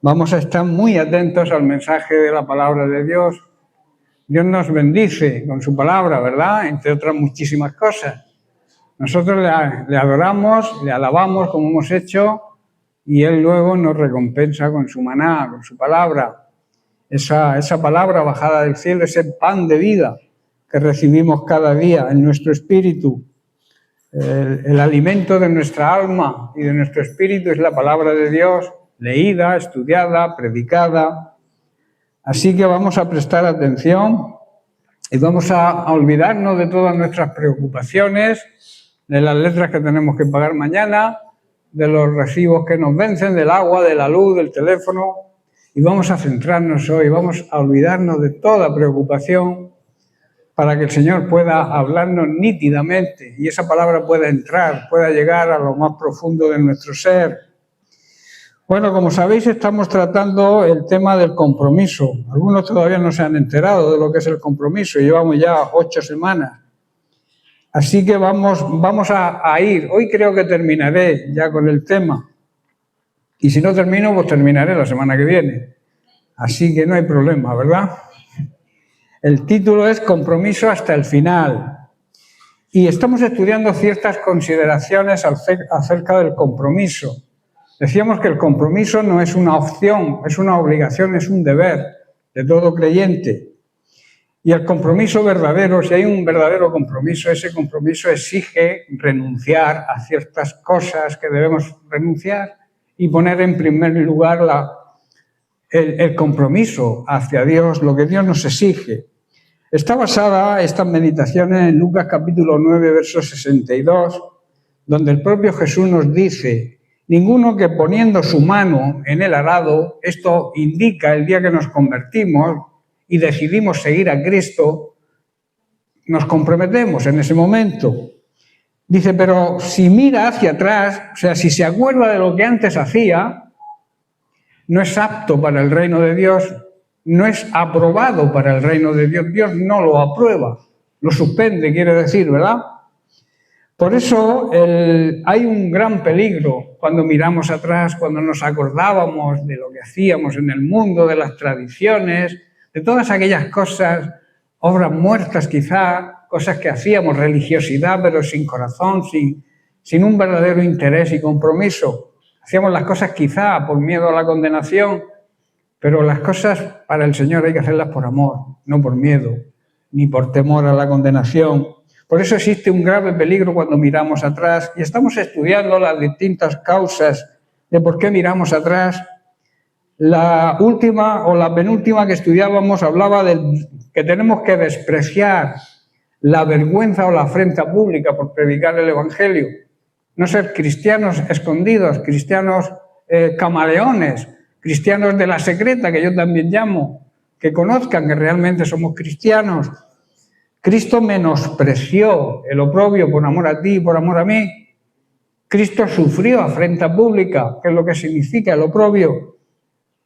Vamos a estar muy atentos al mensaje de la palabra de Dios. Dios nos bendice con su palabra, ¿verdad? Entre otras muchísimas cosas. Nosotros le adoramos, le alabamos como hemos hecho y Él luego nos recompensa con su maná, con su palabra. Esa palabra bajada del cielo, ese pan de vida que recibimos cada día en nuestro espíritu. El alimento de nuestra alma y de nuestro espíritu es la palabra de Dios, leída, estudiada, predicada. Así que vamos a prestar atención y vamos a olvidarnos de todas nuestras preocupaciones, de las letras que tenemos que pagar mañana, de los recibos que nos vencen, del agua, de la luz, del teléfono, y vamos a centrarnos hoy, vamos a olvidarnos de toda preocupación para que el Señor pueda hablarnos nítidamente y esa palabra pueda entrar, pueda llegar a lo más profundo de nuestro ser. Bueno, como sabéis, estamos tratando el tema del compromiso. Algunos todavía no se han enterado de lo que es el compromiso, llevamos ya 8 semanas. Así que vamos a ir. Hoy creo que terminaré ya con el tema. Y si no termino, pues terminaré la semana que viene. Así que no hay problema, ¿verdad? El título es Compromiso hasta el final. Y estamos estudiando ciertas consideraciones acerca del compromiso. Decíamos que el compromiso no es una opción, es una obligación, es un deber de todo creyente. Y el compromiso verdadero, si hay un verdadero compromiso, ese compromiso exige renunciar a ciertas cosas que debemos renunciar y poner en primer lugar el compromiso hacia Dios, lo que Dios nos exige. Está basada estas meditaciones en Lucas capítulo 9, verso 62, donde el propio Jesús nos dice: ninguno que poniendo su mano en el arado, esto indica el día que nos convertimos y decidimos seguir a Cristo, nos comprometemos en ese momento. Dice, pero si mira hacia atrás, o sea, si se acuerda de lo que antes hacía, no es apto para el reino de Dios, no es aprobado para el reino de Dios. Dios no lo aprueba, lo suspende, quiere decir, ¿verdad? Por eso hay un gran peligro cuando miramos atrás, cuando nos acordábamos de lo que hacíamos en el mundo, de las tradiciones, de todas aquellas cosas, obras muertas quizá, cosas que hacíamos, religiosidad pero sin corazón, sin un verdadero interés y compromiso. Hacíamos las cosas quizá por miedo a la condenación, pero las cosas para el Señor hay que hacerlas por amor, no por miedo, ni por temor a la condenación. Por eso existe un grave peligro cuando miramos atrás y estamos estudiando las distintas causas de por qué miramos atrás. La última o la penúltima que estudiábamos hablaba de que tenemos que despreciar la vergüenza o la afrenta pública por predicar el Evangelio. No ser cristianos escondidos, cristianos camaleones, cristianos de la secreta, que yo también llamo, que conozcan que realmente somos cristianos. Cristo menospreció el oprobio por amor a ti y por amor a mí. Cristo sufrió afrenta pública, que es lo que significa el oprobio.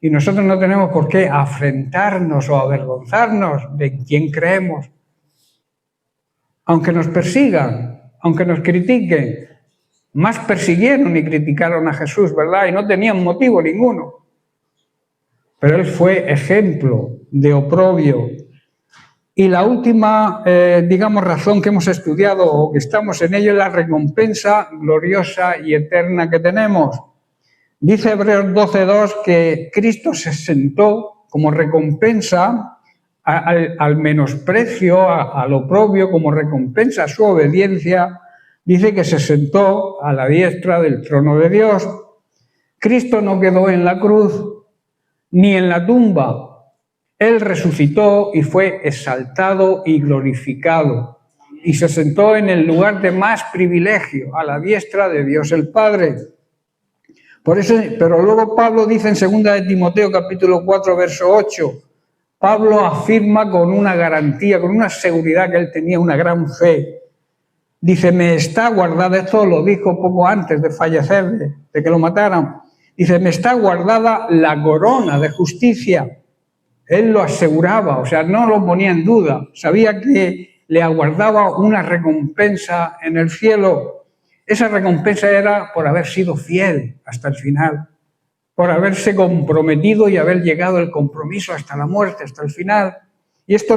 Y nosotros no tenemos por qué afrentarnos o avergonzarnos de quién creemos. Aunque nos persigan, aunque nos critiquen, más persiguieron y criticaron a Jesús, ¿verdad? Y no tenían motivo ninguno. Pero Él fue ejemplo de oprobio. Y la última, razón que hemos estudiado o que estamos en ello es la recompensa gloriosa y eterna que tenemos. Dice Hebreos 12:2 que Cristo se sentó como recompensa al menosprecio, al oprobio, como recompensa a su obediencia. Dice que se sentó a la diestra del trono de Dios. Cristo no quedó en la cruz ni en la tumba. Él resucitó y fue exaltado y glorificado. Y se sentó en el lugar de más privilegio, a la diestra de Dios el Padre. Por eso, pero luego Pablo dice en 2 de Timoteo capítulo 4, verso 8, Pablo afirma con una garantía, con una seguridad que él tenía una gran fe. Dice, me está guardada, esto lo dijo poco antes de fallecer, de que lo mataran. Dice, me está guardada la corona de justicia. Él lo aseguraba, o sea, no lo ponía en duda. Sabía que le aguardaba una recompensa en el cielo. Esa recompensa era por haber sido fiel hasta el final. por haberse comprometido y haber llegado el compromiso hasta la muerte, hasta el final. Y esta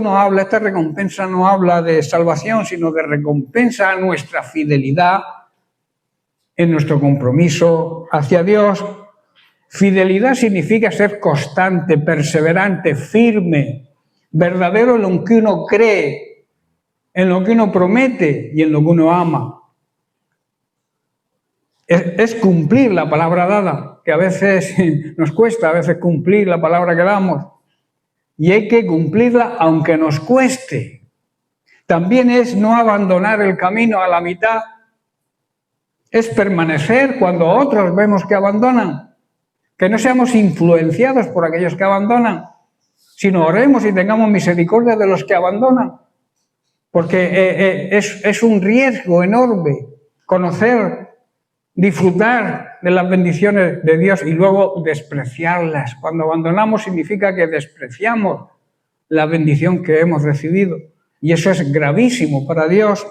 recompensa no habla de salvación, sino de recompensa a nuestra fidelidad en nuestro compromiso hacia Dios. Fidelidad significa ser constante, perseverante, firme, verdadero en lo que uno cree, en lo que uno promete y en lo que uno ama. Es cumplir la palabra dada, que a veces nos cuesta, a veces cumplir la palabra que damos. Y hay que cumplirla aunque nos cueste. También es no abandonar el camino a la mitad. Es permanecer cuando otros vemos que abandonan. Que no seamos influenciados por aquellos que abandonan, sino oremos y tengamos misericordia de los que abandonan. Porque es un riesgo enorme conocer, disfrutar de las bendiciones de Dios y luego despreciarlas. Cuando abandonamos significa que despreciamos la bendición que hemos recibido. Y eso es gravísimo para Dios.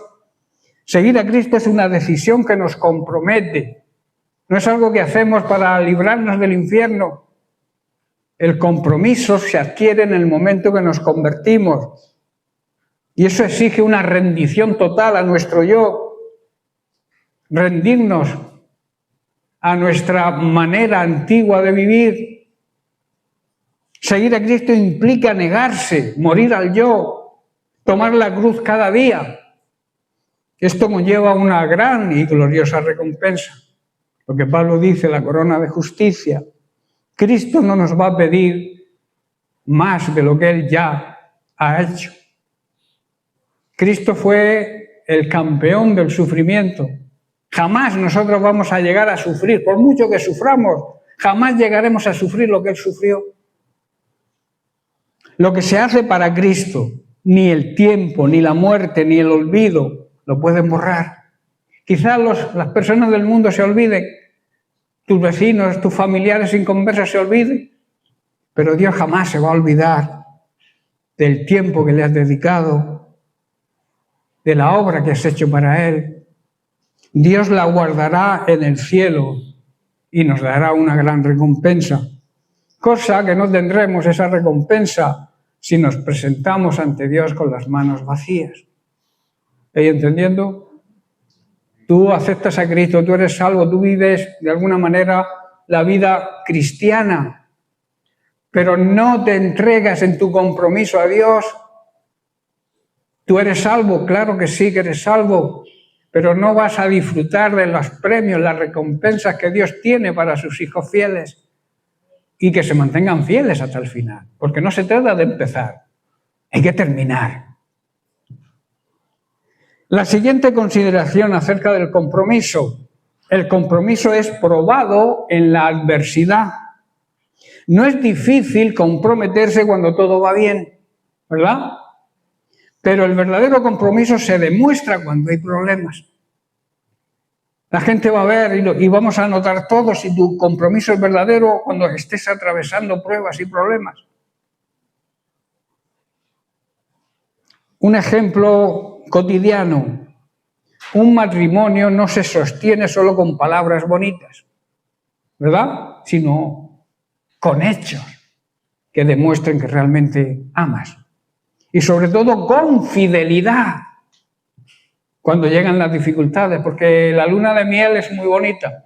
Seguir a Cristo es una decisión que nos compromete. No es algo que hacemos para librarnos del infierno. El compromiso se adquiere en el momento que nos convertimos. Y eso exige una rendición total a nuestro yo. Rendirnos a nuestra manera antigua de vivir. Seguir a Cristo implica negarse, morir al yo, tomar la cruz cada día. Esto conlleva una gran y gloriosa recompensa. Lo que Pablo dice, la corona de justicia. Cristo no nos va a pedir más de lo que Él ya ha hecho. Cristo fue el campeón del sufrimiento. Jamás nosotros vamos a llegar a sufrir, por mucho que suframos, jamás llegaremos a sufrir lo que Él sufrió. Lo que se hace para Cristo, ni el tiempo, ni la muerte, ni el olvido lo pueden borrar. Quizás las personas del mundo se olviden, tus vecinos, tus familiares inconversos se olviden, pero Dios jamás se va a olvidar del tiempo que le has dedicado, de la obra que has hecho para Él. Dios la guardará en el cielo y nos dará una gran recompensa, cosa que no tendremos esa recompensa si nos presentamos ante Dios con las manos vacías. ¿Estáis entendiendo? Tú aceptas a Cristo, tú eres salvo, tú vives de alguna manera la vida cristiana, pero no te entregas en tu compromiso a Dios. Tú eres salvo, claro que sí que eres salvo, pero no vas a disfrutar de los premios, las recompensas que Dios tiene para sus hijos fieles y que se mantengan fieles hasta el final, porque no se trata de empezar, hay que terminar. La siguiente consideración acerca del compromiso. El compromiso es probado en la adversidad. No es difícil comprometerse cuando todo va bien, ¿verdad? Pero el verdadero compromiso se demuestra cuando hay problemas. La gente va a ver y vamos a notar todos si tu compromiso es verdadero cuando estés atravesando pruebas y problemas. Un ejemplo cotidiano. Un matrimonio no se sostiene solo con palabras bonitas, ¿verdad? Sino con hechos que demuestren que realmente amas. Y sobre todo con fidelidad cuando llegan las dificultades, porque la luna de miel es muy bonita,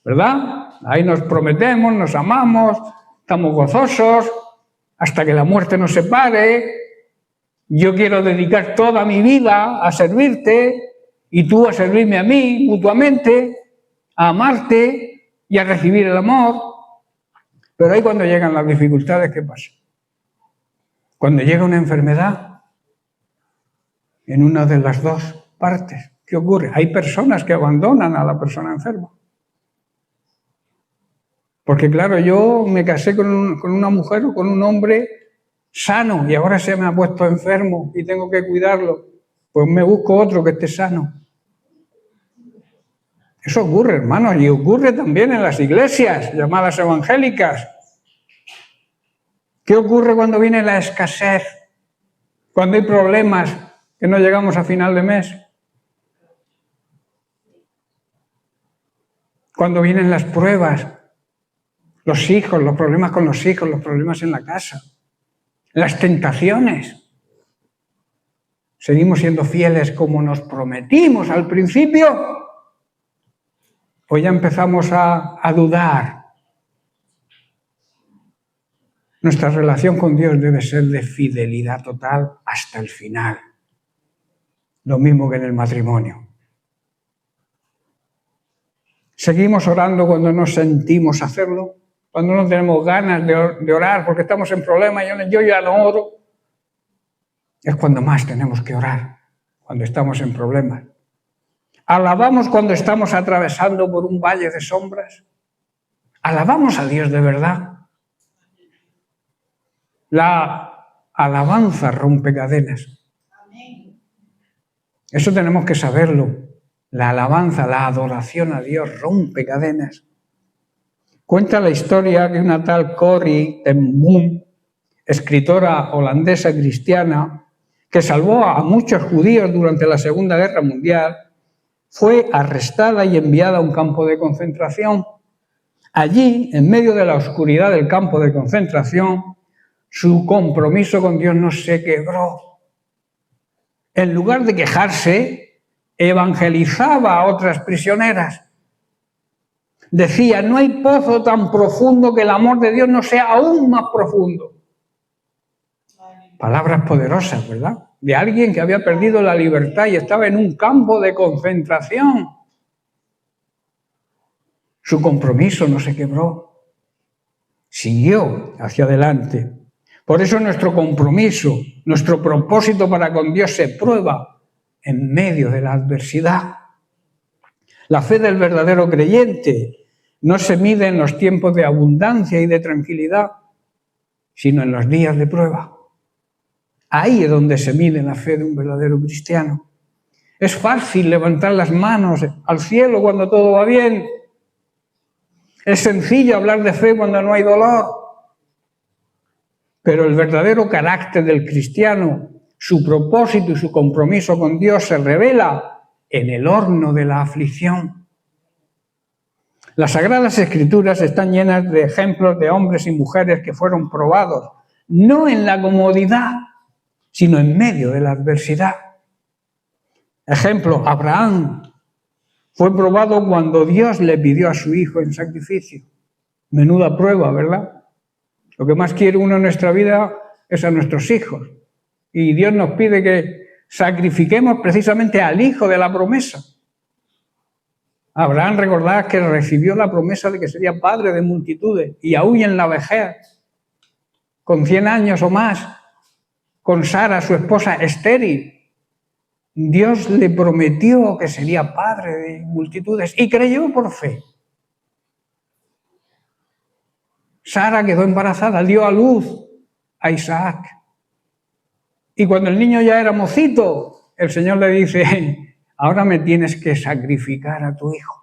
¿verdad? Ahí nos prometemos, nos amamos, estamos gozosos, hasta que la muerte nos separe. Yo quiero dedicar toda mi vida a servirte y tú a servirme a mí mutuamente, a amarte y a recibir el amor. Pero ahí cuando llegan las dificultades, ¿qué pasa? Cuando llega una enfermedad en una de las dos partes, ¿qué ocurre? Hay personas que abandonan a la persona enferma. Porque claro, yo me casé con una mujer o con un hombre sano y ahora se me ha puesto enfermo y tengo que cuidarlo. Pues me busco otro que esté sano. Eso ocurre, hermanos, y ocurre también en las iglesias llamadas evangélicas. ¿Qué ocurre cuando viene la escasez? Cuando hay problemas que no llegamos a final de mes. Cuando vienen las pruebas. Los hijos, los problemas con los hijos, los problemas en la casa, las tentaciones. ¿Seguimos siendo fieles como nos prometimos al principio? ¿O ya empezamos a dudar? Nuestra relación con Dios debe ser de fidelidad total hasta el final. Lo mismo que en el matrimonio. ¿Seguimos orando cuando no sentimos hacerlo? Cuando no tenemos ganas de orar porque estamos en problemas, yo ya no oro. Es cuando más tenemos que orar, cuando estamos en problemas. ¿Alabamos cuando estamos atravesando por un valle de sombras? ¿Alabamos a Dios de verdad? La alabanza rompe cadenas. Eso tenemos que saberlo. La alabanza, la adoración a Dios rompe cadenas. Cuenta la historia de una tal Corrie ten Boom, escritora holandesa cristiana, que salvó a muchos judíos durante la Segunda Guerra Mundial. Fue arrestada y enviada a un campo de concentración. Allí, en medio de la oscuridad del campo de concentración, su compromiso con Dios no se quebró. En lugar de quejarse, evangelizaba a otras prisioneras. Decía, no hay pozo tan profundo que el amor de Dios no sea aún más profundo. Palabras poderosas, ¿verdad? De alguien que había perdido la libertad y estaba en un campo de concentración. Su compromiso no se quebró. Siguió hacia adelante. Por eso nuestro compromiso, nuestro propósito para con Dios se prueba en medio de la adversidad. La fe del verdadero creyente no se mide en los tiempos de abundancia y de tranquilidad, sino en los días de prueba. Ahí es donde se mide la fe de un verdadero cristiano. Es fácil levantar las manos al cielo cuando todo va bien. Es sencillo hablar de fe cuando no hay dolor. Pero el verdadero carácter del cristiano, su propósito y su compromiso con Dios se revela en el horno de la aflicción. Las Sagradas Escrituras están llenas de ejemplos de hombres y mujeres que fueron probados, no en la comodidad, sino en medio de la adversidad. Ejemplo, Abraham fue probado cuando Dios le pidió a su hijo en sacrificio. Menuda prueba, ¿verdad? Lo que más quiere uno en nuestra vida es a nuestros hijos. Y Dios nos pide que sacrifiquemos precisamente al hijo de la promesa. Abraham, recordad que recibió la promesa de que sería padre de multitudes, y aún en la vejez, con 100 años o más, con Sara, su esposa estéril, Dios le prometió que sería padre de multitudes y creyó por fe. Sara quedó embarazada, dio a luz a Isaac. Y cuando el niño ya era mocito, el Señor le dice, ahora me tienes que sacrificar a tu hijo.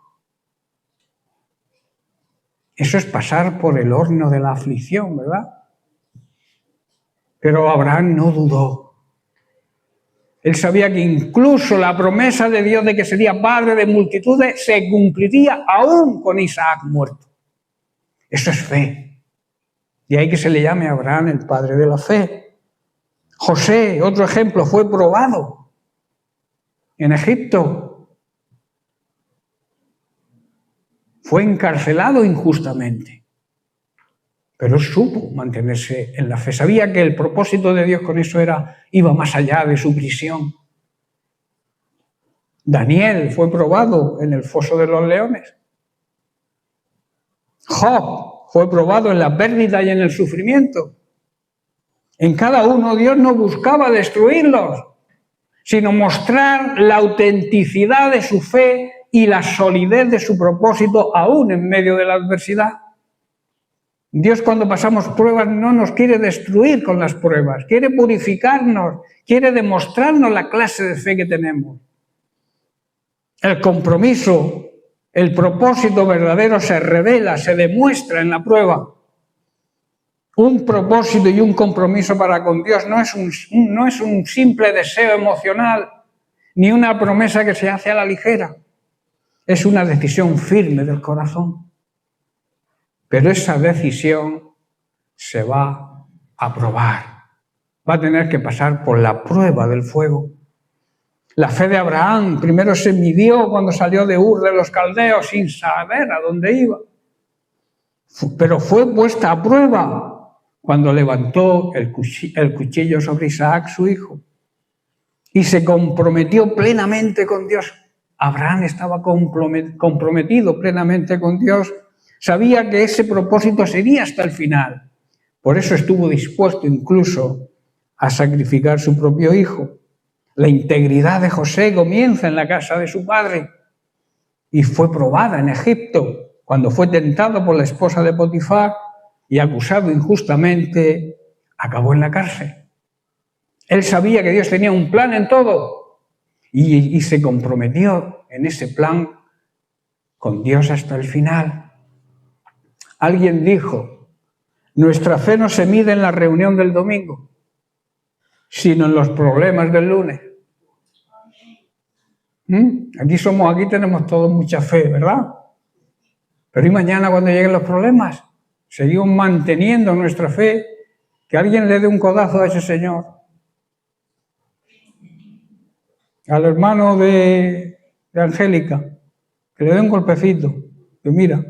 Eso es pasar por el horno de la aflicción, ¿verdad? Pero Abraham no dudó. Él sabía que incluso la promesa de Dios de que sería padre de multitudes se cumpliría aún con Isaac muerto. Eso es fe. De ahí que se le llame a Abraham el padre de la fe. José, otro ejemplo, fue probado en Egipto. Fue encarcelado injustamente. Pero supo mantenerse en la fe. Sabía que el propósito de Dios con eso iba más allá de su prisión. Daniel fue probado en el foso de los leones. Job fue probado en la pérdida y en el sufrimiento. En cada uno Dios no buscaba destruirlos, sino mostrar la autenticidad de su fe y la solidez de su propósito aún en medio de la adversidad. Dios, cuando pasamos pruebas, no nos quiere destruir con las pruebas, quiere purificarnos, quiere demostrarnos la clase de fe que tenemos. El compromiso, el propósito verdadero se revela, se demuestra en la prueba. Un propósito y un compromiso para con Dios no es un simple deseo emocional, ni una promesa que se hace a la ligera. Es una decisión firme del corazón. pero esa decisión se va a probar. Va a tener que pasar por la prueba del fuego. La fe de Abraham primero se midió cuando salió de Ur de los Caldeos sin saber a dónde iba. Pero fue puesta a prueba cuando levantó el cuchillo sobre Isaac, su hijo, y se comprometió plenamente con Dios. Abraham estaba comprometido plenamente con Dios. Sabía que ese propósito sería hasta el final. Por eso estuvo dispuesto incluso a sacrificar su propio hijo. La integridad de José comienza en la casa de su padre y fue probada en Egipto cuando fue tentado por la esposa de Potifar y acusado injustamente, acabó en la cárcel. Él sabía que Dios tenía un plan en todo y se comprometió en ese plan con Dios hasta el final. Alguien dijo, nuestra fe no se mide en la reunión del domingo, sino en los problemas del lunes. Aquí tenemos todos mucha fe, ¿verdad? Pero ¿y mañana cuando lleguen los problemas? Seguimos manteniendo nuestra fe. Que alguien le dé un codazo a ese señor. Al hermano de Angélica, que le dé un golpecito. Que mira.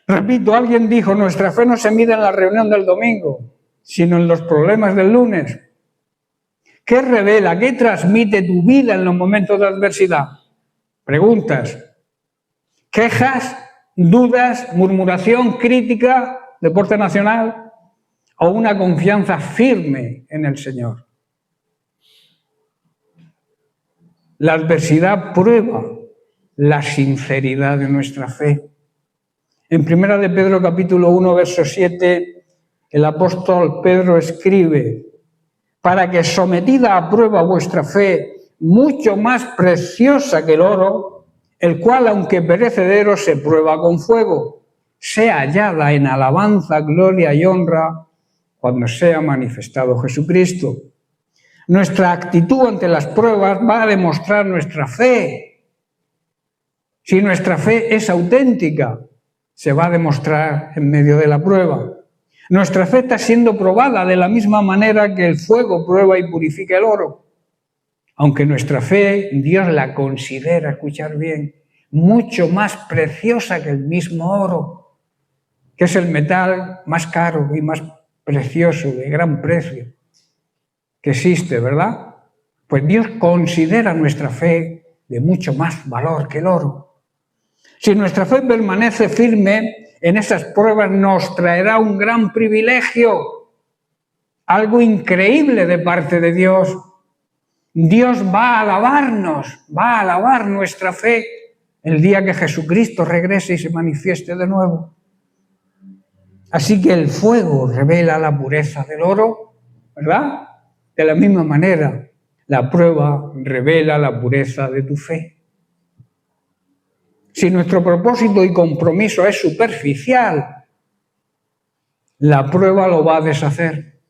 Repito, alguien dijo, nuestra fe no se mide en la reunión del domingo, sino en los problemas del lunes. ¿Qué revela, qué transmite tu vida en los momentos de adversidad? Preguntas. ¿Quejas, dudas, murmuración, crítica, deporte nacional? ¿O una confianza firme en el Señor? La adversidad prueba la sinceridad de nuestra fe. En 1 de Pedro capítulo 1, verso 7, el apóstol Pedro escribe, para que sometida a prueba vuestra fe, mucho más preciosa que el oro, el cual, aunque perecedero, se prueba con fuego, sea hallada en alabanza, gloria y honra cuando sea manifestado Jesucristo. Nuestra actitud ante las pruebas va a demostrar nuestra fe. Si nuestra fe es auténtica, se va a demostrar en medio de la prueba. Nuestra fe está siendo probada de la misma manera que el fuego prueba y purifica el oro. Aunque nuestra fe, Dios la considera, escuchar bien, mucho más preciosa que el mismo oro, que es el metal más caro y más precioso, de gran precio, que existe, ¿verdad? Pues Dios considera nuestra fe de mucho más valor que el oro. Si nuestra fe permanece firme en esas pruebas, nos traerá un gran privilegio, algo increíble de parte de Dios. Dios va a alabarnos, va a alabar nuestra fe el día que Jesucristo regrese y se manifieste de nuevo. Así que el fuego revela la pureza del oro, ¿verdad? De la misma manera, la prueba revela la pureza de tu fe. Si nuestro propósito y compromiso es superficial, la prueba lo va a deshacer.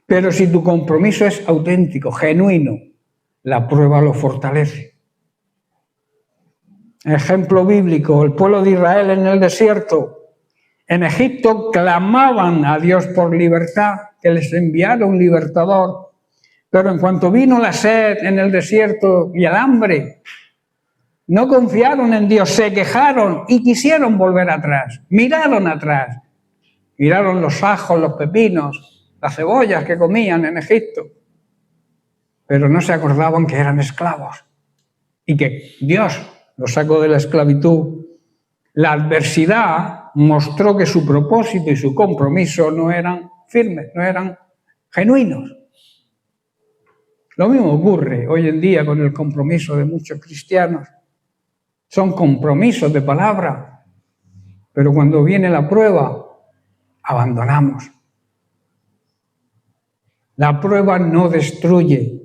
Pero si tu compromiso es auténtico, genuino, la prueba lo fortalece. Ejemplo bíblico, el pueblo de Israel en el desierto. En Egipto clamaban a Dios por libertad, que les enviara un libertador. Pero en cuanto vino la sed en el desierto y el hambre, no confiaron en Dios, se quejaron y quisieron volver atrás. Miraron atrás. Miraron los ajos, los pepinos, las cebollas que comían en Egipto. Pero no se acordaban que eran esclavos y que Dios los sacó de la esclavitud. La adversidad mostró que su propósito y su compromiso no eran firmes, no eran genuinos. Lo mismo ocurre hoy en día con el compromiso de muchos cristianos. Son compromisos de palabra, pero cuando viene la prueba, abandonamos. La prueba no destruye,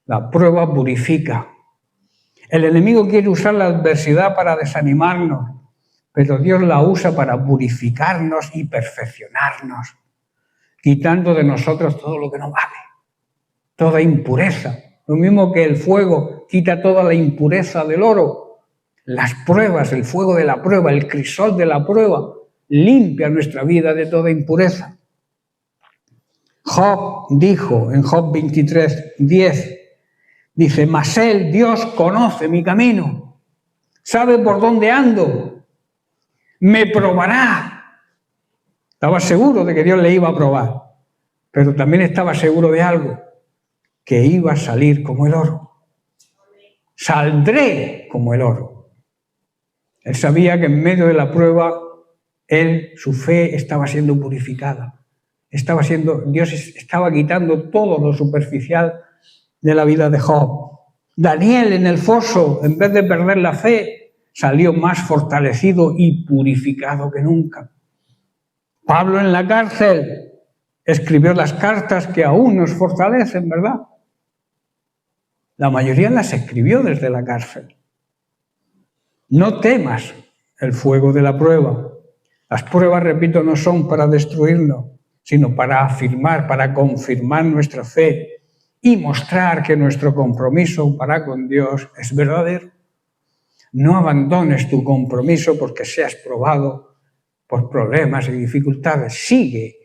la prueba purifica. El enemigo quiere usar la adversidad para desanimarnos, pero Dios la usa para purificarnos y perfeccionarnos, quitando de nosotros todo lo que no vale, toda impureza, Lo mismo que el fuego quita toda la impureza del oro. Las pruebas, el fuego de la prueba, el crisol de la prueba, limpia nuestra vida de toda impureza. Job dijo en Job 23:10, dice, mas él, Dios, conoce mi camino, sabe por dónde ando, me probará. Estaba seguro de que Dios le iba a probar, pero también estaba seguro de algo, que iba a salir como el oro. Saldré como el oro. Él sabía que en medio de la prueba, su fe estaba siendo purificada. Dios estaba quitando todo lo superficial de la vida de Job. Daniel en el foso, en vez de perder la fe, salió más fortalecido y purificado que nunca. Pablo en la cárcel escribió las cartas que aún nos fortalecen, ¿verdad? La mayoría las escribió desde la cárcel. No temas el fuego de la prueba. Las pruebas, repito, no son para destruirnos, sino para afirmar, para confirmar nuestra fe y mostrar que nuestro compromiso para con Dios es verdadero. No abandones tu compromiso porque seas probado por problemas y dificultades. Sigue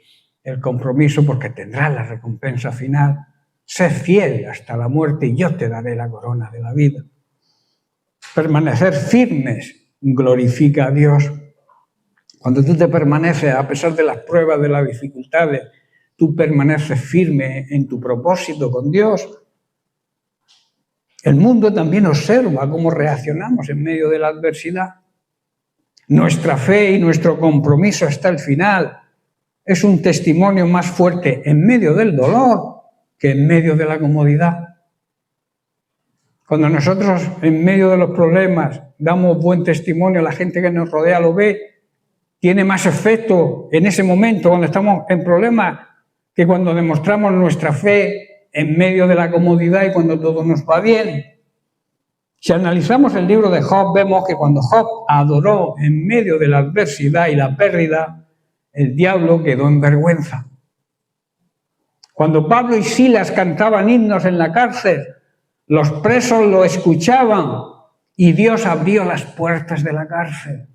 el compromiso porque tendrás la recompensa final. Sé fiel hasta la muerte y yo te daré la corona de la vida. Permanecer firmes glorifica a Dios. Cuando tú te permaneces, a pesar de las pruebas, de las dificultades, tú permaneces firme en tu propósito con Dios. El mundo también observa cómo reaccionamos en medio de la adversidad. Nuestra fe y nuestro compromiso hasta el final es un testimonio más fuerte en medio del dolor que en medio de la comodidad. Cuando nosotros en medio de los problemas damos buen testimonio, la gente que nos rodea lo ve, tiene más efecto en ese momento cuando estamos en problemas que cuando demostramos nuestra fe en medio de la comodidad y cuando todo nos va bien. Si analizamos el libro de Job, vemos que cuando Job adoró en medio de la adversidad y la pérdida, el diablo quedó en vergüenza. Cuando Pablo y Silas cantaban himnos en la cárcel, los presos lo escuchaban y Dios abrió las puertas de la cárcel.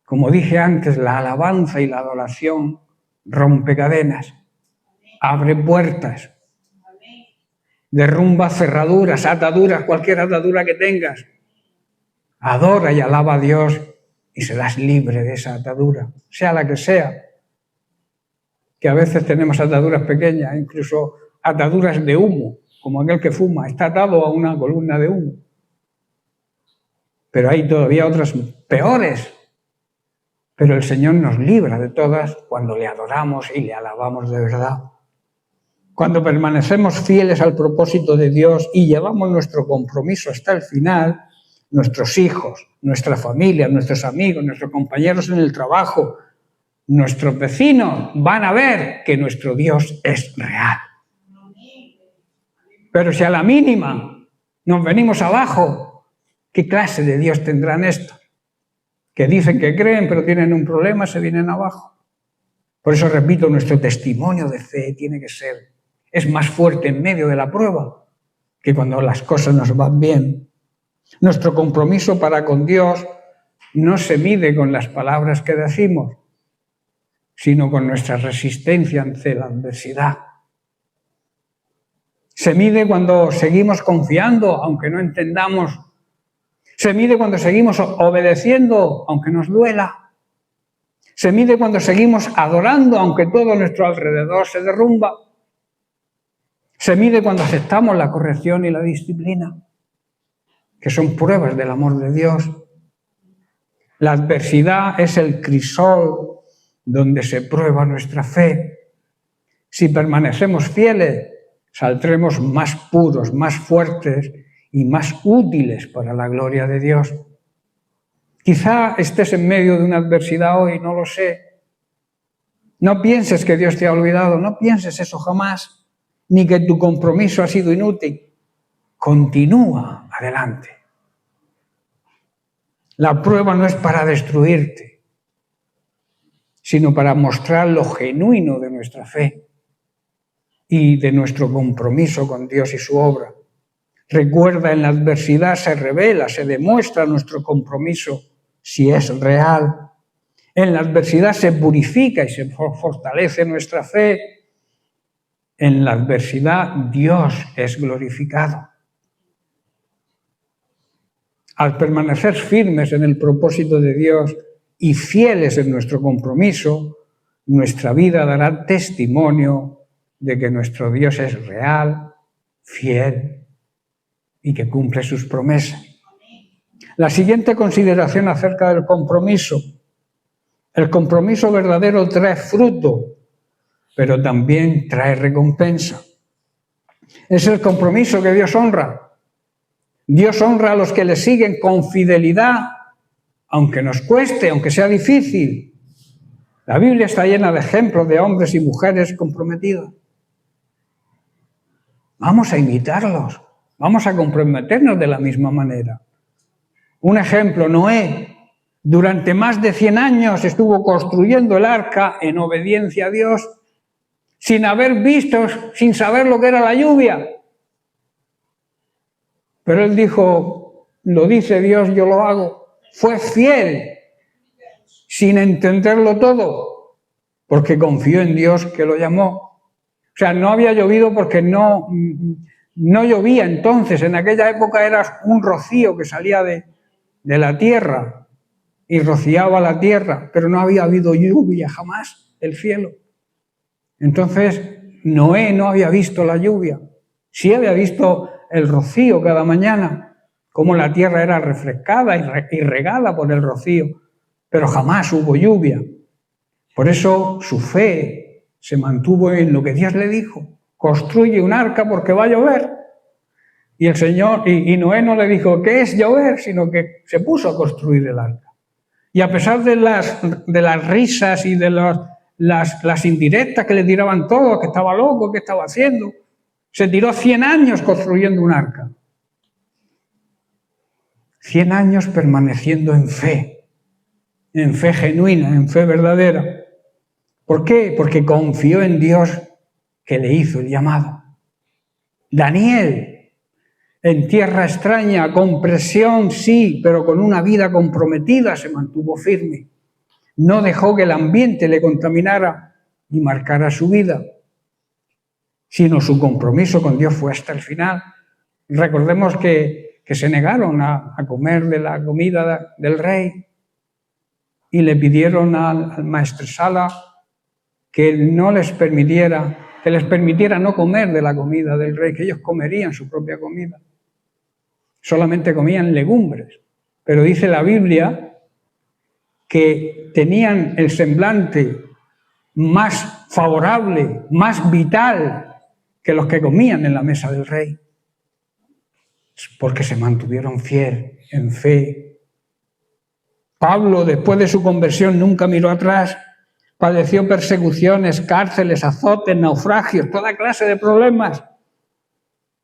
Como dije antes, la alabanza y la adoración rompe cadenas, abre puertas, derrumba cerraduras, ataduras, cualquier atadura que tengas. Adora y alaba a Dios y serás libre de esa atadura, sea la que sea. Que a veces tenemos ataduras pequeñas, incluso ataduras de humo, como aquel que fuma, está atado a una columna de humo. Pero hay todavía otras peores. Pero el Señor nos libra de todas cuando le adoramos y le alabamos de verdad. Cuando permanecemos fieles al propósito de Dios y llevamos nuestro compromiso hasta el final, nuestros hijos, nuestra familia, nuestros amigos, nuestros compañeros en el trabajo, nuestros vecinos van a ver que nuestro Dios es real. Pero si a la mínima nos venimos abajo, ¿qué clase de Dios tendrán estos? Que dicen que creen, pero tienen un problema, se vienen abajo. Por eso, repito, nuestro testimonio de fe tiene que ser, es más fuerte en medio de la prueba que cuando las cosas nos van bien. Nuestro compromiso para con Dios no se mide con las palabras que decimos, sino con nuestra resistencia ante la adversidad. Se mide cuando seguimos confiando, aunque no entendamos. Se mide cuando seguimos obedeciendo, aunque nos duela. Se mide cuando seguimos adorando, aunque todo nuestro alrededor se derrumba. Se mide cuando aceptamos la corrección y la disciplina, que son pruebas del amor de Dios. La adversidad es el crisol donde se prueba nuestra fe. Si permanecemos fieles, saldremos más puros, más fuertes y más útiles para la gloria de Dios. Quizá estés en medio de una adversidad hoy, no lo sé. No pienses que Dios te ha olvidado, no pienses eso jamás, ni que tu compromiso ha sido inútil. Continúa adelante. La prueba no es para destruirte, sino para mostrar lo genuino de nuestra fe y de nuestro compromiso con Dios y su obra. Recuerda, en la adversidad se revela, se demuestra nuestro compromiso si es real. En la adversidad se purifica y se fortalece nuestra fe. En la adversidad Dios es glorificado. Al permanecer firmes en el propósito de Dios y fieles en nuestro compromiso, nuestra vida dará testimonio de que nuestro Dios es real, fiel y que cumple sus promesas. La siguiente consideración acerca del compromiso. El compromiso verdadero trae fruto, pero también trae recompensa. Es el compromiso que Dios honra. Dios honra a los que le siguen con fidelidad, aunque nos cueste, aunque sea difícil. La Biblia está llena de ejemplos de hombres y mujeres comprometidos. Vamos a imitarlos, vamos a comprometernos de la misma manera. Un ejemplo, Noé, durante más de 100 años estuvo construyendo el arca en obediencia a Dios, sin haber visto, sin saber lo que era la lluvia. Pero él dijo, lo dice Dios, yo lo hago. Fue fiel, sin entenderlo todo, porque confió en Dios que lo llamó. O sea, no había llovido porque no llovía entonces. En aquella época era un rocío que salía de la tierra y rociaba la tierra, pero no había habido lluvia jamás del cielo. Entonces, Noé no había visto la lluvia. Sí había visto el rocío cada mañana, cómo la tierra era refrescada y regada por el rocío, pero jamás hubo lluvia. Por eso su fe se mantuvo en lo que Dios le dijo: construye un arca porque va a llover. Y el Señor, y Noé no le dijo ¿qué es llover?, sino que se puso a construir el arca. Y a pesar de las risas y de las indirectas que le tiraban todos, que estaba loco, que estaba haciendo, se tiró 100 años construyendo un arca. 100 años permaneciendo en fe genuina, en fe verdadera. ¿Por qué? Porque confió en Dios que le hizo el llamado. Daniel, en tierra extraña, con presión, sí, pero con una vida comprometida, se mantuvo firme. No dejó que el ambiente le contaminara y marcara su vida, sino su compromiso con Dios fue hasta el final. Recordemos que se negaron a comer de la comida del rey y le pidieron al maestresala que les permitiera no comer de la comida del rey, que ellos comerían su propia comida. Solamente comían legumbres. Pero dice la Biblia que tenían el semblante más favorable, más vital que los que comían en la mesa del rey, porque se mantuvieron fiel, en fe. Pablo, después de su conversión, nunca miró atrás. Padeció persecuciones, cárceles, azotes, naufragios, toda clase de problemas.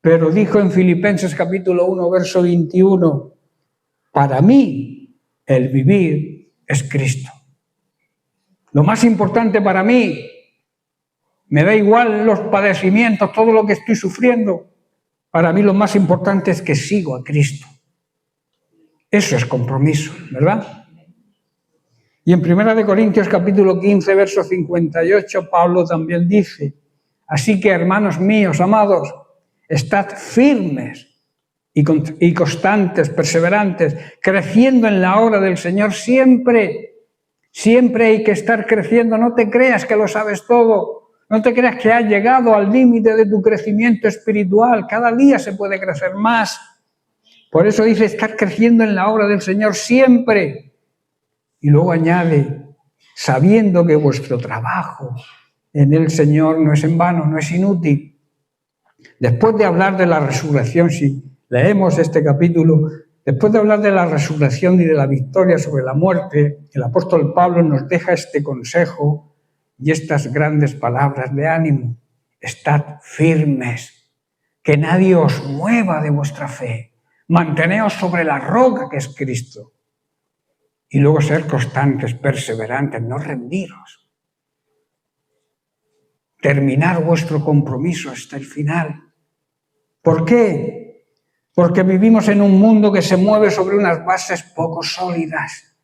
Pero dijo en Filipenses capítulo 1, verso 21, para mí el vivir es Cristo. Lo más importante para mí, me da igual los padecimientos, todo lo que estoy sufriendo. Para mí lo más importante es que sigo a Cristo. Eso es compromiso, ¿verdad? Y en 1 Corintios capítulo 15, verso 58, Pablo también dice, así que, hermanos míos, amados, estad firmes y constantes, perseverantes, creciendo en la obra del Señor siempre. Siempre hay que estar creciendo, no te creas que lo sabes todo, no te creas que has llegado al límite de tu crecimiento espiritual, cada día se puede crecer más. Por eso dice estar creciendo en la obra del Señor siempre. Y luego añade, sabiendo que vuestro trabajo en el Señor no es en vano, no es inútil. Después de hablar de la resurrección, si leemos este capítulo, después de hablar de la resurrección y de la victoria sobre la muerte, el apóstol Pablo nos deja este consejo y estas grandes palabras de ánimo. Estad firmes, que nadie os mueva de vuestra fe. Manteneos sobre la roca que es Cristo. Y luego ser constantes, perseverantes, no rendiros. Terminar vuestro compromiso hasta el final. ¿Por qué? porque vivimos en un mundo que se mueve sobre unas bases poco sólidas,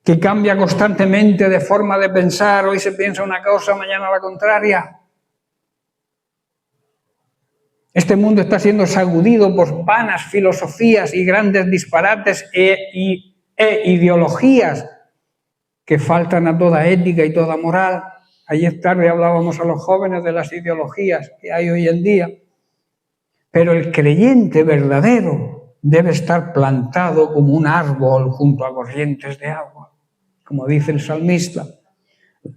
que cambia constantemente de forma de pensar. Hoy se piensa una cosa, mañana la contraria. Este mundo está siendo sacudido por vanas filosofías y grandes disparates e ideologías que faltan a toda ética y toda moral. Ayer tarde hablábamos a los jóvenes de las ideologías que hay hoy en día. Pero el creyente verdadero debe estar plantado como un árbol junto a corrientes de agua. Como dice el salmista,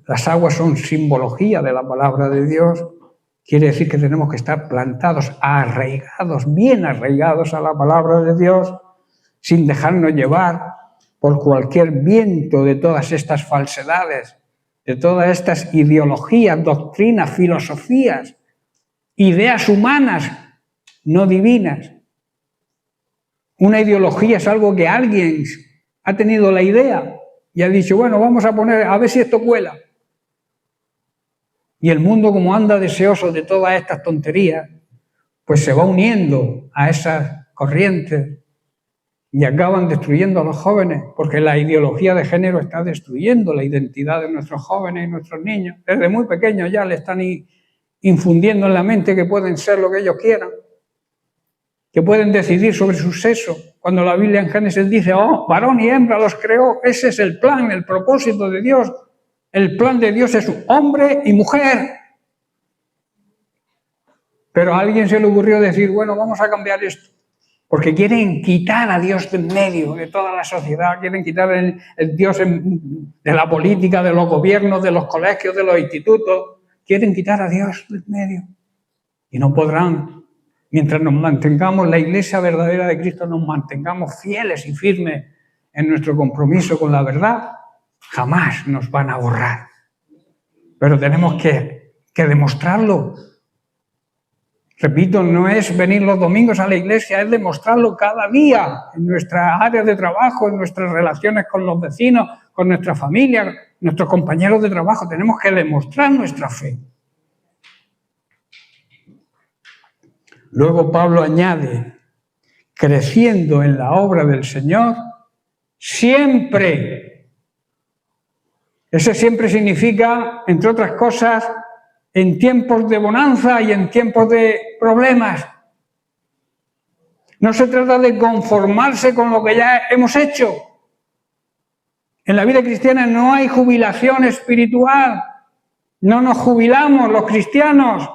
las aguas son simbología de la palabra de Dios. Quiere decir que tenemos que estar plantados, arraigados, bien arraigados a la palabra de Dios, sin dejarnos llevar por cualquier viento de todas estas falsedades, de todas estas ideologías, doctrinas, filosofías, ideas humanas, no divinas. Una ideología es algo que alguien ha tenido la idea y ha dicho, bueno, vamos a poner, a ver si esto cuela. Y el mundo, como anda deseoso de todas estas tonterías, pues se va uniendo a esas corrientes y acaban destruyendo a los jóvenes, porque la ideología de género está destruyendo la identidad de nuestros jóvenes y nuestros niños. Desde muy pequeños ya le están infundiendo en la mente que pueden ser lo que ellos quieran, que pueden decidir sobre su sexo. Cuando la Biblia en Génesis dice, oh, varón y hembra los creó, ese es el plan, el propósito de Dios. El plan de Dios es hombre y mujer. Pero a alguien se le ocurrió decir, bueno, vamos a cambiar esto. Porque quieren quitar a Dios de en medio de toda la sociedad, quieren quitar el Dios de la política, de los gobiernos, de los colegios, de los institutos. Quieren quitar a Dios de en medio. Y no podrán. Mientras nos mantengamos, la Iglesia verdadera de Cristo, nos mantengamos fieles y firmes en nuestro compromiso con la verdad, jamás nos van a borrar. Pero tenemos que demostrarlo. Repito, no es venir los domingos a la iglesia, es demostrarlo cada día en nuestra área de trabajo, en nuestras relaciones con los vecinos, con nuestra familia, nuestros compañeros de trabajo. Tenemos que demostrar nuestra fe. Luego Pablo añade, creciendo en la obra del Señor, siempre. Ese siempre significa, entre otras cosas, en tiempos de bonanza y en tiempos de problemas. No se trata de conformarse con lo que ya hemos hecho. En la vida cristiana no hay jubilación espiritual. No nos jubilamos los cristianos.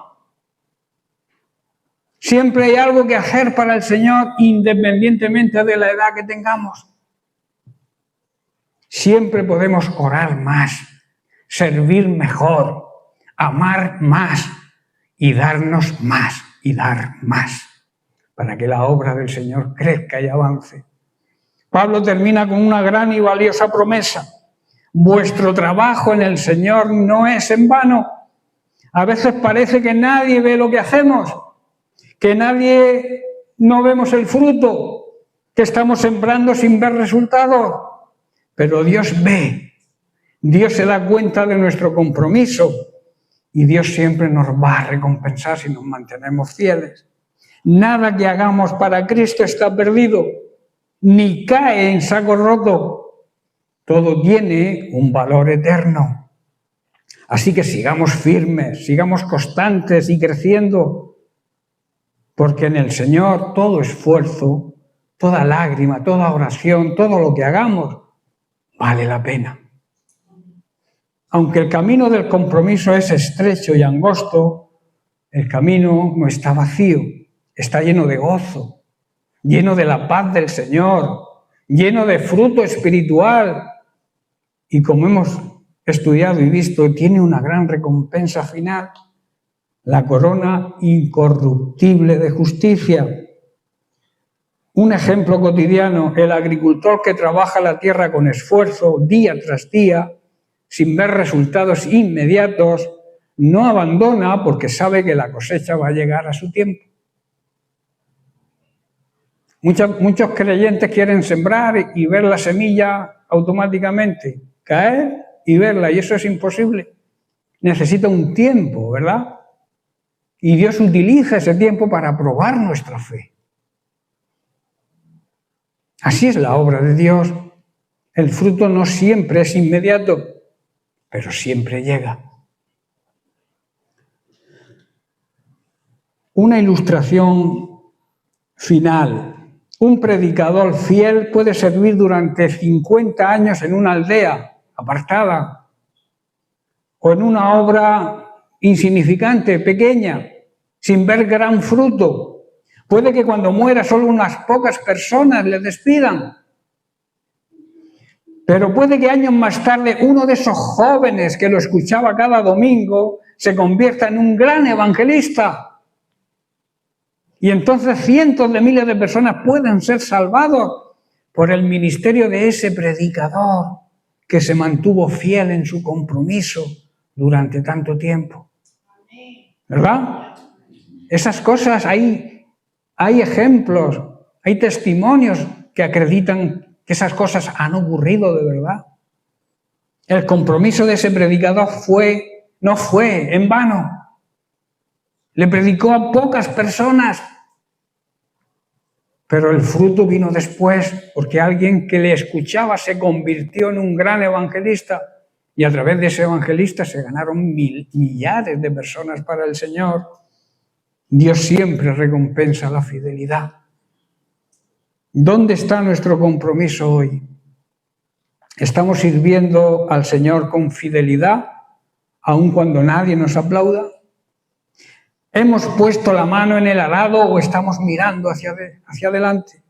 Siempre hay algo que hacer para el Señor, independientemente de la edad que tengamos. Siempre podemos orar más, servir mejor, amar más y darnos más y dar más, para que la obra del Señor crezca y avance. Pablo termina con una gran y valiosa promesa. Vuestro trabajo en el Señor no es en vano. A veces parece que nadie ve lo que hacemos, que nadie no vemos el fruto, que estamos sembrando sin ver resultados. Pero Dios ve, Dios se da cuenta de nuestro compromiso y Dios siempre nos va a recompensar si nos mantenemos fieles. Nada que hagamos para Cristo está perdido, ni cae en saco roto. Todo tiene un valor eterno. Así que sigamos firmes, sigamos constantes y creciendo, porque en el Señor todo esfuerzo, toda lágrima, toda oración, todo lo que hagamos, vale la pena. Aunque el camino del compromiso es estrecho y angosto, el camino no está vacío, está lleno de gozo, lleno de la paz del Señor, lleno de fruto espiritual. Y como hemos estudiado y visto, tiene una gran recompensa final, la corona incorruptible de justicia. Un ejemplo cotidiano, el agricultor que trabaja la tierra con esfuerzo, día tras día, sin ver resultados inmediatos, no abandona porque sabe que la cosecha va a llegar a su tiempo. Muchos creyentes quieren sembrar y ver la semilla automáticamente, caer y verla, y eso es imposible. Necesita un tiempo, ¿verdad? Y Dios utiliza ese tiempo para probar nuestra fe. Así es la obra de Dios. El fruto no siempre es inmediato, pero siempre llega. Una ilustración final. Un predicador fiel puede servir durante 50 años en una aldea apartada o en una obra insignificante, pequeña, sin ver gran fruto. Puede que cuando muera solo unas pocas personas le despidan. Pero puede que años más tarde uno de esos jóvenes que lo escuchaba cada domingo se convierta en un gran evangelista. Y entonces cientos de miles de personas pueden ser salvados por el ministerio de ese predicador que se mantuvo fiel en su compromiso durante tanto tiempo. ¿Verdad? Esas cosas, hay ejemplos, hay testimonios que acreditan que esas cosas han ocurrido de verdad. El compromiso de ese predicador no fue en vano. Le predicó a pocas personas, pero el fruto vino después, porque alguien que le escuchaba se convirtió en un gran evangelista y a través de ese evangelista se ganaron millares de personas para el Señor. Dios siempre recompensa la fidelidad. ¿Dónde está nuestro compromiso hoy? ¿Estamos sirviendo al Señor con fidelidad, aun cuando nadie nos aplauda? ¿Hemos puesto la mano en el arado o estamos mirando hacia adelante?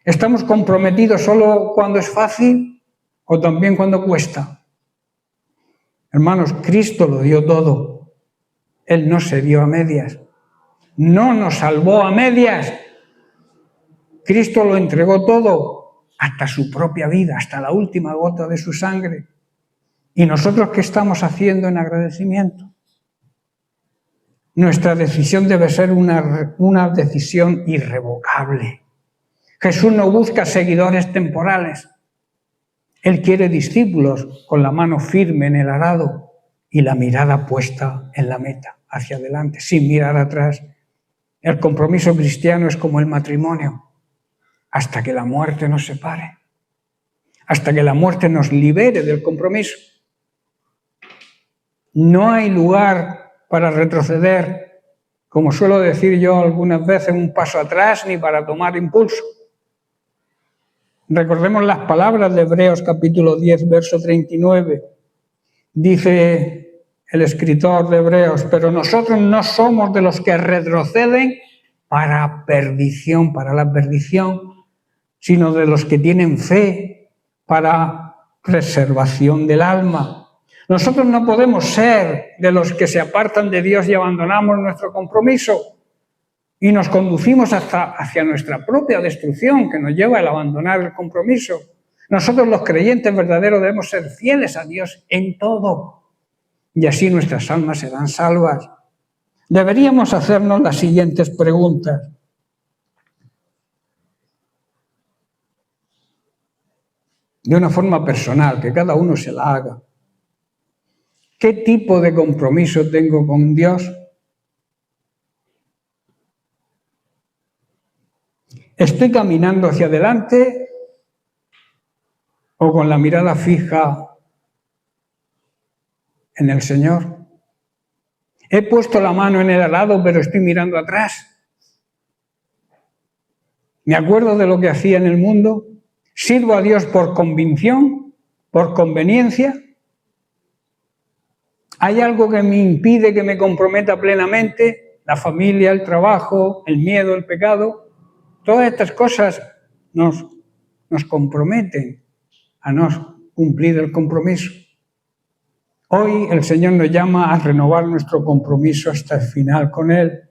¿Estamos comprometidos solo cuando es fácil o también cuando cuesta? Hermanos, Cristo lo dio todo. Él no se dio a medias. No nos salvó a medias. Cristo lo entregó todo, hasta su propia vida, hasta la última gota de su sangre. ¿Y nosotros qué estamos haciendo en agradecimiento? Nuestra decisión debe ser una decisión irrevocable. Jesús no busca seguidores temporales. Él quiere discípulos con la mano firme en el arado y la mirada puesta en la meta, hacia adelante, sin mirar atrás. El compromiso cristiano es como el matrimonio, hasta que la muerte nos separe, hasta que la muerte nos libere del compromiso. No hay lugar para retroceder, como suelo decir yo algunas veces, un paso atrás ni para tomar impulso. Recordemos las palabras de Hebreos capítulo 10, verso 39. Dice el escritor de Hebreos, pero nosotros no somos de los que retroceden para la perdición, sino de los que tienen fe para preservación del alma. Nosotros no podemos ser de los que se apartan de Dios y abandonamos nuestro compromiso y nos conducimos hacia nuestra propia destrucción, que nos lleva al abandonar el compromiso. Nosotros los creyentes verdaderos debemos ser fieles a Dios en todo, y así nuestras almas serán salvas. Deberíamos hacernos las siguientes preguntas. De una forma personal, que cada uno se la haga. ¿Qué tipo de compromiso tengo con Dios? ¿Estoy caminando hacia adelante o con la mirada fija en el Señor? ¿He puesto la mano en el arado pero estoy mirando atrás? ¿Me acuerdo de lo que hacía en el mundo? ¿Sirvo a Dios por convicción, por conveniencia? ¿Hay algo que me impide que me comprometa plenamente? La familia, el trabajo, el miedo, el pecado. Todas estas cosas nos comprometen a no cumplir el compromiso. Hoy el Señor nos llama a renovar nuestro compromiso hasta el final con Él.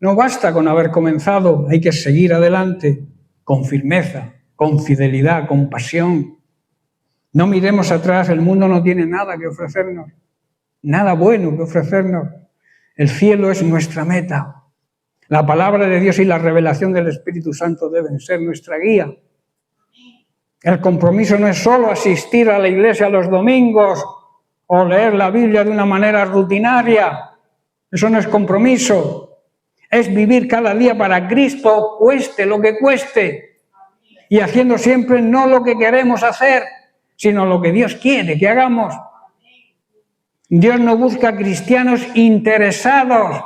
No basta con haber comenzado, hay que seguir adelante con firmeza, con fidelidad, con pasión. No miremos atrás, el mundo no tiene nada que ofrecernos. Nada bueno que ofrecernos. El cielo es nuestra meta. La palabra de Dios y la revelación del Espíritu Santo deben ser nuestra guía. El compromiso no es solo asistir a la iglesia los domingos o leer la Biblia de una manera rutinaria. Eso no es compromiso. Es vivir cada día para Cristo, cueste lo que cueste. y haciendo siempre no lo que queremos hacer, sino lo que Dios quiere que hagamos. Dios no busca cristianos interesados,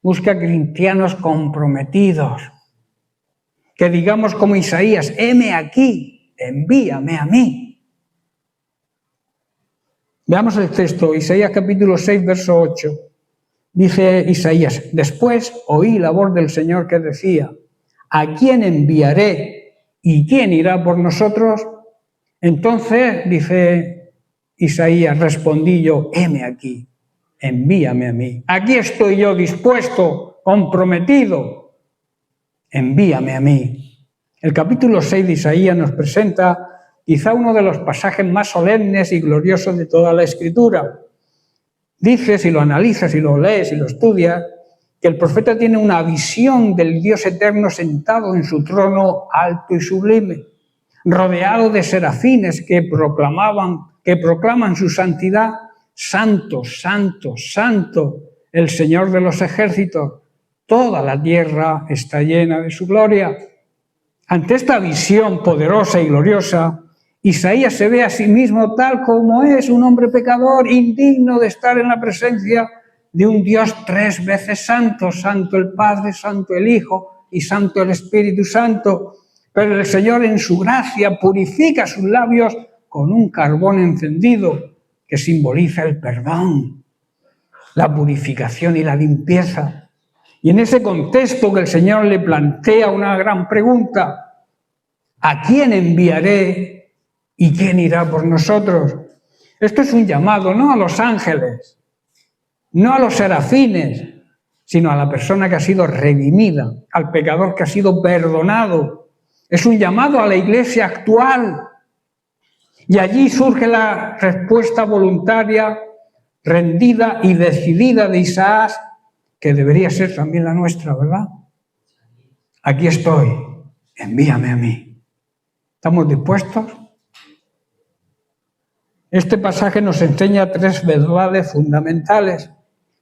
busca cristianos comprometidos. Que digamos como Isaías, heme aquí, envíame a mí. Veamos el texto, Isaías capítulo 6, verso 8. Dice Isaías, después oí la voz del Señor que decía, ¿a quién enviaré y quién irá por nosotros? Entonces, dice Isaías, respondí yo, heme aquí, envíame a mí. Aquí estoy yo dispuesto, comprometido, envíame a mí. El capítulo 6 de Isaías nos presenta quizá uno de los pasajes más solemnes y gloriosos de toda la Escritura. Dice, si lo analizas, si lo lees, si lo estudias, que el profeta tiene una visión del Dios eterno sentado en su trono alto y sublime, rodeado de serafines que proclaman su santidad, santo, santo, santo, el Señor de los ejércitos. Toda la tierra está llena de su gloria. Ante esta visión poderosa y gloriosa, Isaías se ve a sí mismo tal como es, un hombre pecador, indigno de estar en la presencia de un Dios 3 veces santo, santo el Padre, santo el Hijo y santo el Espíritu Santo. Pero el Señor en su gracia purifica sus labios con un carbón encendido que simboliza el perdón, la purificación y la limpieza. Y en ese contexto que el Señor le plantea una gran pregunta, ¿a quién enviaré y quién irá por nosotros? Esto es un llamado no a los ángeles, no a los serafines, sino a la persona que ha sido redimida, al pecador que ha sido perdonado. Es un llamado a la iglesia actual. Y allí surge la respuesta voluntaria, rendida y decidida de Isaías, que debería ser también la nuestra, ¿verdad? Aquí estoy, envíame a mí. ¿Estamos dispuestos? Este pasaje nos enseña 3 verdades fundamentales.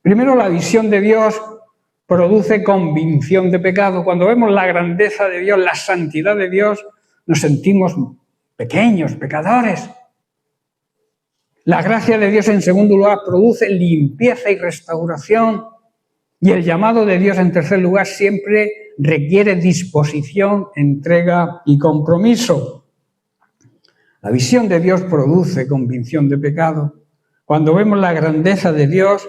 Primero, la visión de Dios produce convicción de pecado. Cuando vemos la grandeza de Dios, la santidad de Dios, nos sentimos pequeños, pecadores. La gracia de Dios, en segundo lugar, produce limpieza y restauración. Y el llamado de Dios, en tercer lugar, siempre requiere disposición, entrega y compromiso. La visión de Dios produce convicción de pecado. Cuando vemos la grandeza de Dios,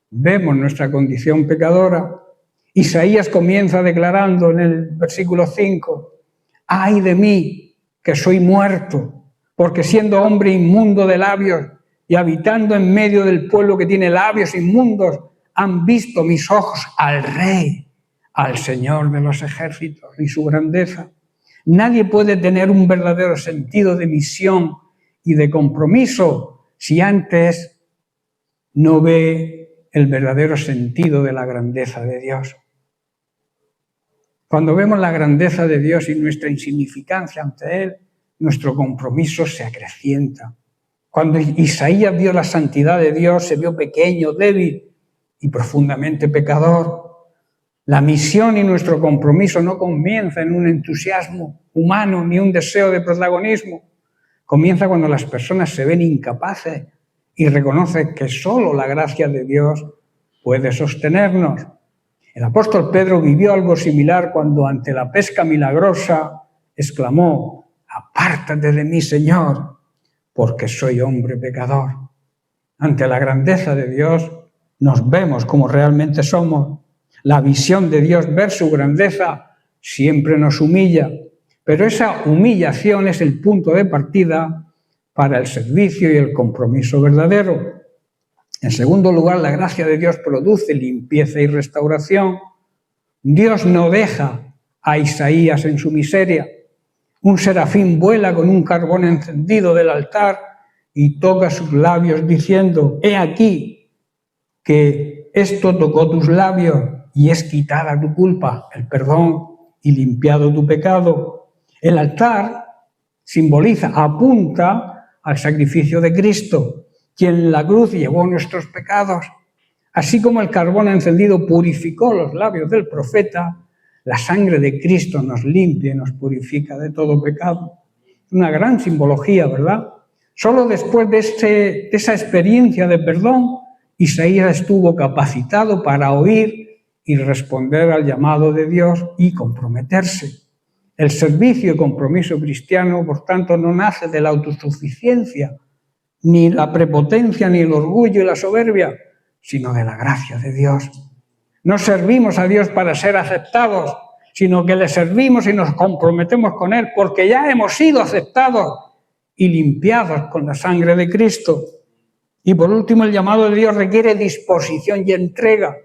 vemos nuestra condición pecadora. Isaías comienza declarando en el versículo 5, ¡ay de mí, que soy muerto! Porque siendo hombre inmundo de labios y habitando en medio del pueblo que tiene labios inmundos, han visto mis ojos al Rey, al Señor de los ejércitos y su grandeza. Nadie puede tener un verdadero sentido de misión y de compromiso si antes no ve el verdadero sentido de la grandeza de Dios. Cuando vemos la grandeza de Dios y nuestra insignificancia ante Él, nuestro compromiso se acrecienta. Cuando Isaías vio la santidad de Dios, se vio pequeño, débil y profundamente pecador. La misión y nuestro compromiso no comienza en un entusiasmo humano ni un deseo de protagonismo. Comienza cuando las personas se ven incapaces y reconocen que solo la gracia de Dios puede sostenernos. El apóstol Pedro vivió algo similar cuando ante la pesca milagrosa exclamó, apártate de mí, Señor, porque soy hombre pecador. Ante la grandeza de Dios nos vemos como realmente somos. La visión de Dios, ver su grandeza, siempre nos humilla, pero esa humillación es el punto de partida para el servicio y el compromiso verdadero. En segundo lugar, la gracia de Dios produce limpieza y restauración. Dios no deja a Isaías en su miseria. Un serafín vuela con un carbón encendido del altar y toca sus labios diciendo, he aquí que esto tocó tus labios y es quitada tu culpa, el perdón y limpiado tu pecado. El altar simboliza, apunta al sacrificio de Cristo, quien en la cruz llevó nuestros pecados. Así como el carbón encendido purificó los labios del profeta, la sangre de Cristo nos limpia y nos purifica de todo pecado. Una gran simbología, ¿verdad? Solo después de esa experiencia de perdón, Isaías estuvo capacitado para oír y responder al llamado de Dios y comprometerse. El servicio y compromiso cristiano, por tanto, no nace de la autosuficiencia, ni la prepotencia, ni el orgullo y la soberbia, sino de la gracia de Dios. No servimos a Dios para ser aceptados, sino que le servimos y nos comprometemos con Él, porque ya hemos sido aceptados y limpiados con la sangre de Cristo. Y por último, el llamado de Dios requiere disposición y entrega.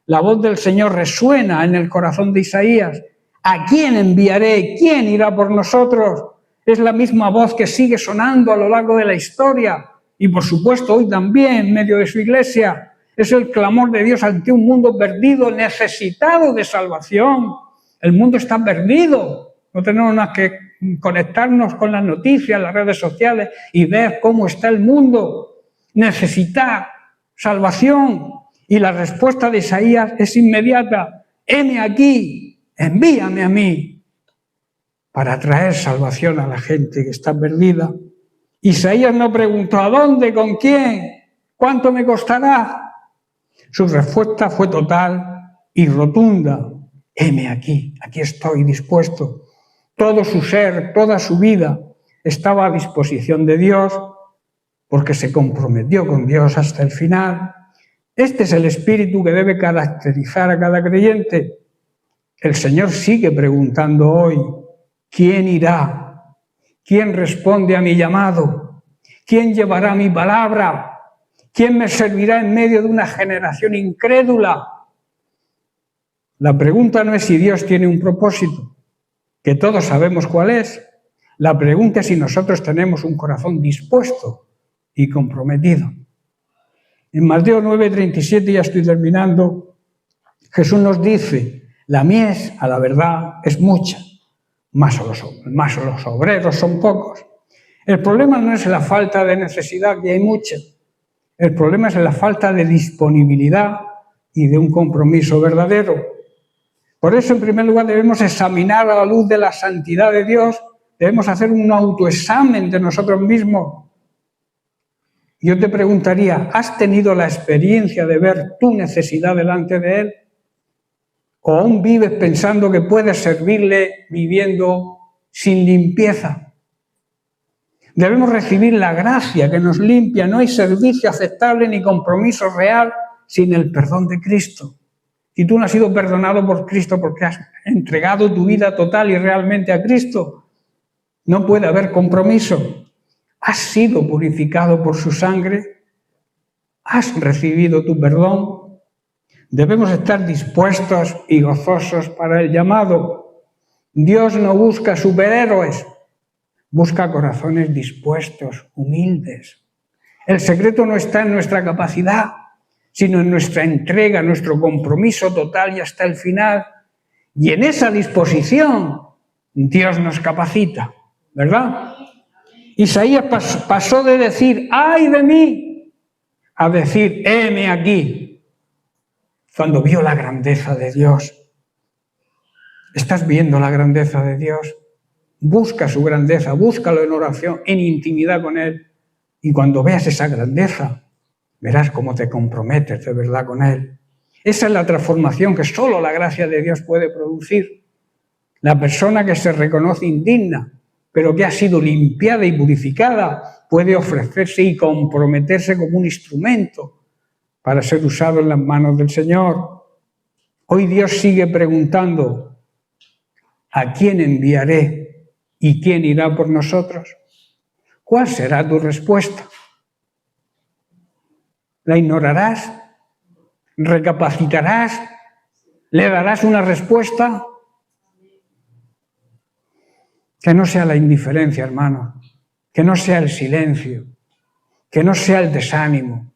La voz del Señor resuena en el corazón de Isaías. ¿A quién enviaré? ¿Quién irá por nosotros? Es la misma voz que sigue sonando a lo largo de la historia y por supuesto hoy también en medio de su iglesia. Es el clamor de Dios ante un mundo perdido, necesitado de salvación. El mundo está perdido. No tenemos más que conectarnos con las noticias, las redes sociales y ver cómo está el mundo. Necesita salvación. Y la respuesta de Isaías es inmediata. Heme aquí, envíame a mí para traer salvación a la gente que está perdida. Isaías no preguntó ¿a dónde? ¿Con quién? ¿Cuánto me costará? Su respuesta fue total y rotunda. Heme aquí, aquí estoy dispuesto. Todo su ser, toda su vida estaba a disposición de Dios porque se comprometió con Dios hasta el final. Este es el espíritu que debe caracterizar a cada creyente. El Señor sigue preguntando hoy, ¿quién irá? ¿Quién responde a mi llamado? ¿Quién llevará mi palabra? ¿Quién me servirá en medio de una generación incrédula? La pregunta no es si Dios tiene un propósito, que todos sabemos cuál es. La pregunta es si nosotros tenemos un corazón dispuesto y comprometido. En Mateo 9:37, ya estoy terminando, Jesús nos dice, la mies, a la verdad, es mucha, más los obreros son pocos. El problema no es la falta de necesidad, que hay mucha. El problema es la falta de disponibilidad y de un compromiso verdadero. Por eso, en primer lugar, debemos examinar a la luz de la santidad de Dios, debemos hacer un autoexamen de nosotros mismos. Yo te preguntaría, ¿has tenido la experiencia de ver tu necesidad delante de Él? ¿O aún vives pensando que puedes servirle viviendo sin limpieza? Debemos recibir la gracia que nos limpia. No hay servicio aceptable ni compromiso real sin el perdón de Cristo. Si tú no has sido perdonado por Cristo porque has entregado tu vida total y realmente a Cristo, no puede haber compromiso. ¿Has sido purificado por su sangre? ¿Has recibido tu perdón? Debemos estar dispuestos y gozosos para el llamado. Dios no busca superhéroes, busca corazones dispuestos, humildes. El secreto no está en nuestra capacidad, sino en nuestra entrega, nuestro compromiso total y hasta el final. Y en esa disposición Dios nos capacita, ¿verdad? Isaías pasó de decir, ¡ay de mí!, a decir, heme aquí, cuando vio la grandeza de Dios. ¿Estás viendo la grandeza de Dios? Busca su grandeza, búscalo en oración, en intimidad con Él. Y cuando veas esa grandeza, verás cómo te comprometes de verdad con Él. Esa es la transformación que solo la gracia de Dios puede producir. La persona que se reconoce indigna, pero que ha sido limpiada y purificada, puede ofrecerse y comprometerse como un instrumento para ser usado en las manos del Señor. Hoy Dios sigue preguntando, ¿a quién enviaré y quién irá por nosotros? ¿Cuál será tu respuesta? ¿La ignorarás? ¿Recapacitarás? ¿Le darás una respuesta? Que no sea la indiferencia, hermano, que no sea el silencio, que no sea el desánimo,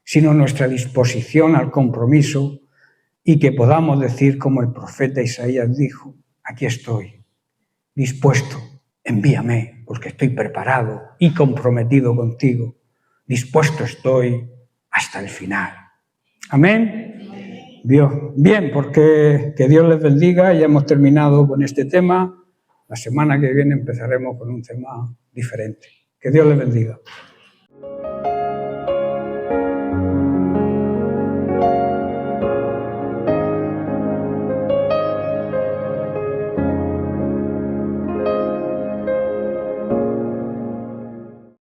sino nuestra disposición al compromiso y que podamos decir como el profeta Isaías dijo, aquí estoy, dispuesto, envíame, porque estoy preparado y comprometido contigo, dispuesto estoy hasta el final. Amén. Dios. Bien, porque que Dios les bendiga. Ya hemos terminado con este tema. La semana que viene empezaremos con un tema diferente. Que Dios les bendiga.